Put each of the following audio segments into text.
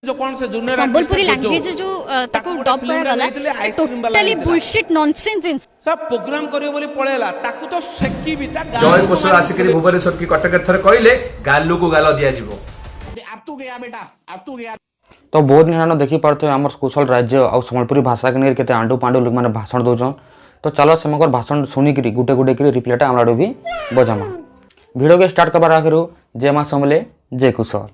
जो कौन से जूनियर संबलपुरी लैंग्वेज जो ताको डब करा गला टोटली बुलशिट नॉनसेंस सब प्रोग्राम करियो बोली पळेला ताकू तो सेकी बिता जय कुशल आसिकरी भुवनेश्वर की कटक थर कहले गालू को गाल दिया जीवो अब तू गया बेटा अब तू गया। तो बहुत निहान देखी पार्थे आम कुशल राज्य आ संबलपुरी भाषा के केते आंडू पांडू लोक मैंने भाषण दौन। तो चलो से भाषण शुणिक गुटे गुटे कर रिप्लाईटा आम भी बजामा। भिडियो के स्टार्ट करबार आखिर जय माँ समले जय कुशल।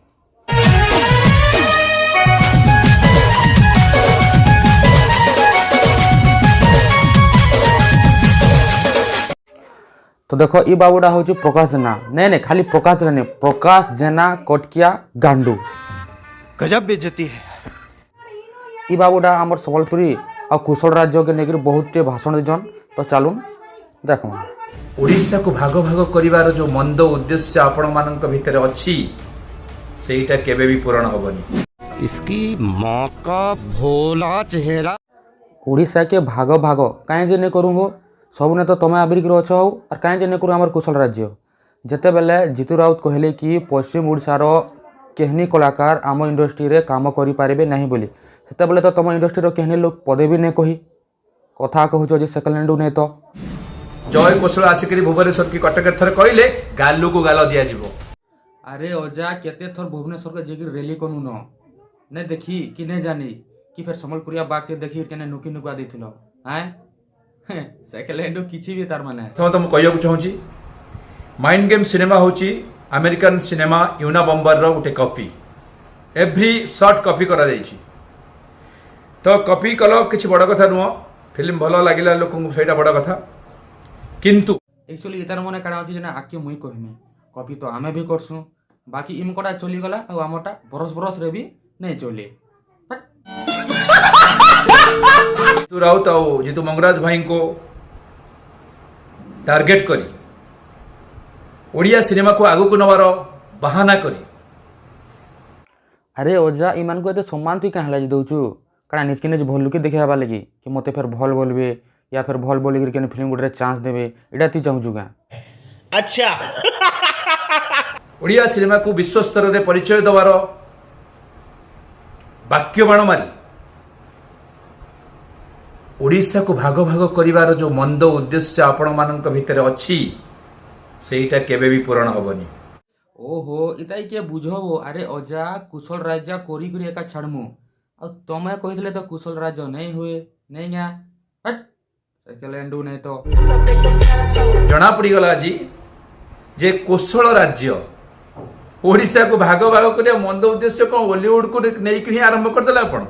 तो देखो ये बाबूटा हूँ प्रकाश जेना नहीं खाली प्रकाश जेना नहीं प्रकाश जेना कटकिया गांडू गजब बेइज्जती है। ये बाबूटा आमर संबलपुरी और कुशल राज्य के लेकर बहुत भाषण दीजन। तो चलून देख ओडिशा को भाग भाग करिवार जो मंद उद्देश्य आपण मानक भितर अछि सेटा केबे भी पूर्ण होबनी। इसकी माँ का भोला चेहरा। ओडिशा के भाग भाग कहीं जे नहीं करूँ हो सबने तो तुम्हें आबिर कर अच्छ हो और कहीं जे नहीं करूँ आमर कुशल राज्य जिते बेले जीतू राउत कहले कि पश्चिम ओडिशार केहनी कलाकार आम इंडस्ट्री रे काम करि पारिबे नहीं बोली सेते बेले तो तुम इंडस्ट्री रो केहनी लोग पदे भी नहीं कही कथा कहूछ जे सेकेंड हैंड नहीं तो जय कुशल आसिकरी भुवनेश्वर की कटक थर कहले गालू को गाल दिया जीवो। अरे अजा केते थर भुवनेश्वर के जेगिर रैली कोनु न ने देखी कि ने जानी कि फिर संबलपुरिया बाग के देखी केने नुकी नुका दिथिलो हैं सेकेंड हैंड किछि भी तार माने तो तुम कहया चाहूँगी माइंड गेम सिनेमा होची अमेरिकन सिनेमा यूना बम्बर रो गोटे कॉपी एवरी शॉर्ट कॉपी करा जाइछि। तो कॉपी कल किछि बड़ कथा नुह फिल्म भल लागिला लोक सेटा बड़ कथा किंतु एक्चुअली इतार मने काडा अछि जे ना आके मुई कहमे कॉपी तो आमे भी करसु बाकी इम कोडा चली गला आ हमटा बरस बरस रे भी नहीं चली। तू राउत आओ जीतू मंगराज भाई को टारगेट करी ओडिया सिनेमा को आगु को नवार बहाना करी। अरे ओजा इमान को एते सम्मान तु कहाँ लाज दउचु काना निजके निज भल लुके देखाबा लगी कि मते फिर भल बोलबे या फिर भल बोली करके फिल्म गुटे चांस देबे एटा तु चाहूछु गा। अच्छा ओडिया सिनेमा को विश्व स्तर रे परिचय दवार वाक्य बाण मारी ओडिशा को भाग भाग करिवार जो मंद उद्देश्य आपण मानक भितर अछि सेटा केबे भी पूर्ण होबनी। ओहो इताई के बुझबो अरे अजा कुशल राज्य कोरी करी एका छाड़मु आ तमे कहितले तो कुशल राज्य नहीं हुए नहीं गा हट सेकेंड हैंड नहीं तो जना पड़ी गला जी जे कुशल राज्य ओडिशा को भाग भाग करिया मंद उद्देश्य को बॉलीवुड को नहीं करी आरंभ कर देला आपण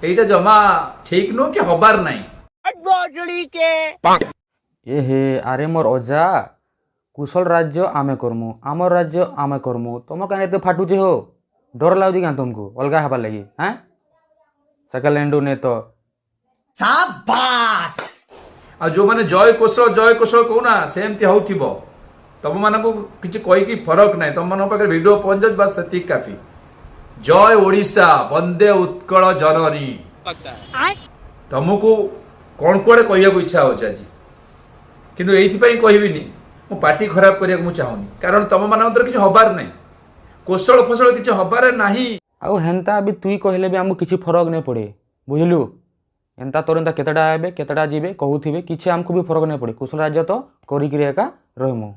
एटा जमा ठीक नो कि हबार नहीं ए हे अरे मोर अजा कुशल राज्य आमे करमु आमर राज्य आमे करमु तुम कहीं एते फाटुचे हो डर लाଗୁଛି क्या तुमको अलगा हबार लगी हैं सेकेंड हैंड नहीं तो शाबाश। आ जो माने जय कुशल कहूना सेमती होथिबो तम मान को किछि कहि कि फरक नहीं तुम मान पाखे वीडियो पहुंच जात बस सती काफी। जय ओडिशा वंदे उत्कल जननी तुमको कौन कौड़े कहया इच्छा हो आज किंतु एइथिपई कहबिनी मु पार्टी खराब करिया मु चाहूनी कारण तुम मान किछि हबार नहीं कौशल फसल किछि हबार नहीं आउ हेन्ता अभी तुई कहले भी हमको किछि फरक नहीं पड़े बुझलु एंता तोर एंता केतडा आबे केतडा जीवे कहूथिबे किछि हमको भी फरक नहीं पड़े कुशल राज्य तो करी करी एका रहमु।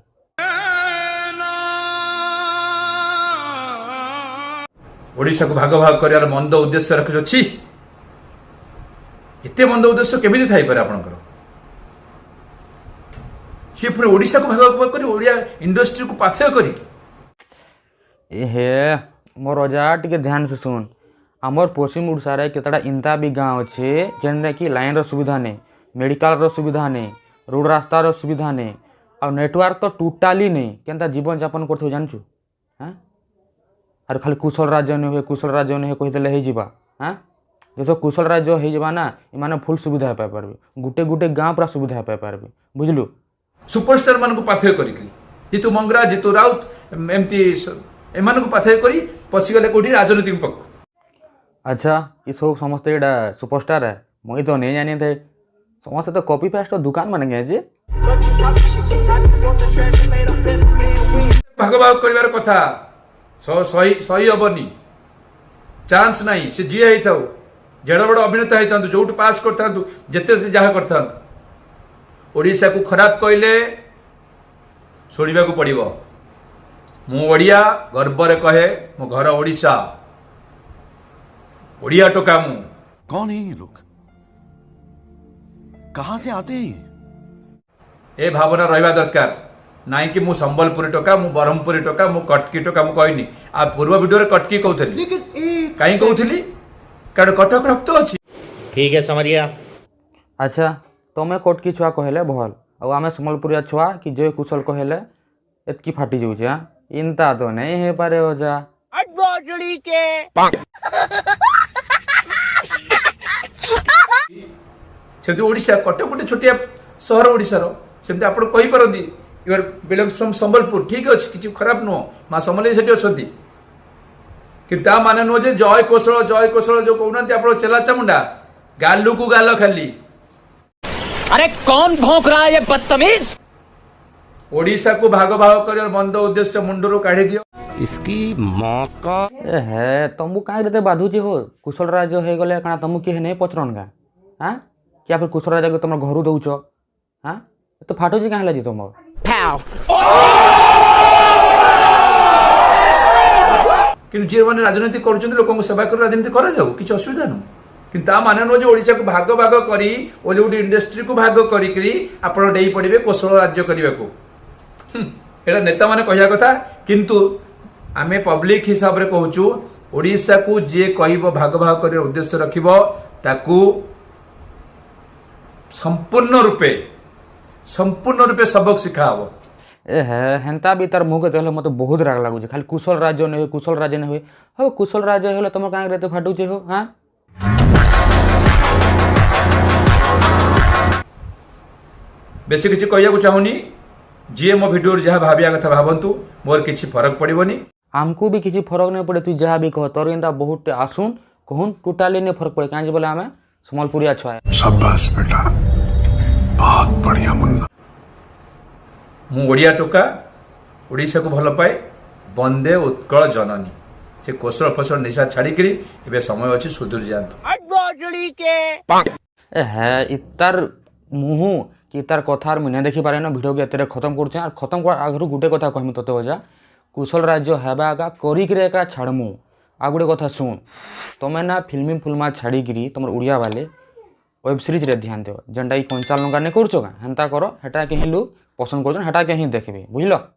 ओडिशा को भाग भाग कर मंद उद्देश्य रखी एते मंद उद्देश्य केमी थाई पारे आपनकर सी पूरे ओडिशा को भाग भाग कर ओडिया इंडस्ट्री को पाथेय करी ए हे मोर अजा टिके ध्यान से सुन आमर पश्चिम ओडिशा रे केतडा इंता भी गाँव अच्छे जेने कि लाइन रो सुविधा नहीं मेडिकल रो सुविधा नहीं रोड रास्ता रो सुविधा नहीं और नेटवर्क तो टोटाली नहीं केनता जीवन यापन करथो जानछु हैं और खाली कुशल राज्य नहीं हुए कुशल राज्य नहीं कहीदेले हो जावा हाँ जैसे कुशल राज्य हो जावा ना इमाने फुल सुविधा पाई पारबे गुटे गुटे गाँव पूरा सुविधा पाई पारबे बुझलु। सुपरस्टार मान को पाथेय करी जीतू मंगरा जीतू राउत एमती एमान को पाथेय करी पसिगले कोठी राजनीति पक्ष। अच्छा ये सब समस्ते एटा सुपरस्टार है मुई तो नहीं जानी थे समस्ते तो कॉपी पेस्ट दुकान माने गए जे भाग भाग करिवार कथा सही सही हेनी चांस नहीं से जी ही था जेड़ बड़ अभिनेता होता जो पास करता जिते से जहाँ करता ओडिशा को खराब कहले शुणा को पड़ो मु ओडिया गर्व कहे मो घर ओडिशा ओडिया टोका मु कौन है ये लोग कहां से आते हैं ये? ए भावना रहा दरकार नाई कि मु संबलपुरी टोका मु ब्रह्मपुरी टोका मु कटकी टोका मु कहनी आ पूर्व वीडियो कटकी कहूली कहीं कहूली कारण कटक रक्त अच्छी ठीक है समझ गया। अच्छा तुम कटकी छुआ कहले भल आम सम्बलपुरिया छुआ कि जय कुशल कहले एतकी फाटी जाऊे हाँ इनता तो नहीं हो पारे ओजा सेमती ओडिशा कटक गोटे छोटिया सहर ओडिशार सेमती आप कहींपारती you are belongs from Sambalpur ठीक अच्छे किसी खराब नुह माँ समलेई से अच्छा कि माने नुह जय कौशल जो कहना आप चेला चामुंडा गालू को गाल खाली अरे कौन भौंक रहा है ये बदतमीज। ओडिशा को भाग भाग कर बंद उद्देश्य मुंडरू काढ़ी दियो इसकी माँ का ए हे तुमको कहीं रहते बाधुचे हो कुशल राज हो गले कଣା तुमको किए नहीं पचरन का हाँ क्या फिर कुशल राजा को तुम घर दौच हाँ तो फाटुची कहीं लगी तुम कि जी मैंने राजनीति कर लोक सेवा कर राजनीति करा किसी असुविधा नुह कि माने नुह ओडिशा को भाग भाग करी ओलीवुड इंडस्ट्री को भाग करी आपण डेई पड़े कौशल राज्य करने को एटा नेता माने कहया कथा किंतु आमे पब्लिक हिसाब रे कहूचु ओडिशा को जे कहबो भाग भाग कर उद्देश्य रखिबो ताकू संपूर्ण रूपे सबक सिखाबो ए हे हेन्ता भी तार मुँह के देखले मत बहुत राग लगुचे खाली कुशल राज्य नहीं हुए हो कुशल राज्य होले तुम कहीं रहते फाटुचे हो हाँ बेसी किसी कहया चाहूनी जी मो वीडियो जहाँ भाविया कथा भावंतु मोर किसी फरक पड़ोनी आमको भी किसी फरक नहीं पड़े तू जहाँ भी कह तोर एंता बहुत आसुन कहून टोटाली नहीं फरक पड़े कहीं बोले आम सम्बलपुरिया छुआ शाबाश बेटा बहुत बढ़िया मुन्ना मु ओडिया टोका ओडिशा को भल पाए बंदे उत्कल जननी से कौशल फसल निशा छाड़िकी एवं समय अच्छी सुधुरी जातु ए हे इतार मुँह कि तार कथार मुझे नहीं देखिपारे ना भिडियो के एते खत्म कर खत्म कर आगु गोटे कथा कहमी तोते वजा कुशल राज्य हेबा आगा करिक छाड़मु आ गोटे कथा शुण तुम्हें ना फिल्मी फुलमा छाड़िकी तुम उड़िया वाले वेब सीरीज रे ध्यान दियो जेनटा 55 नहीं कर हेन्ता कर हेटा कहीं लोग पसंद कर हेटा कहीं देखबे बुझल।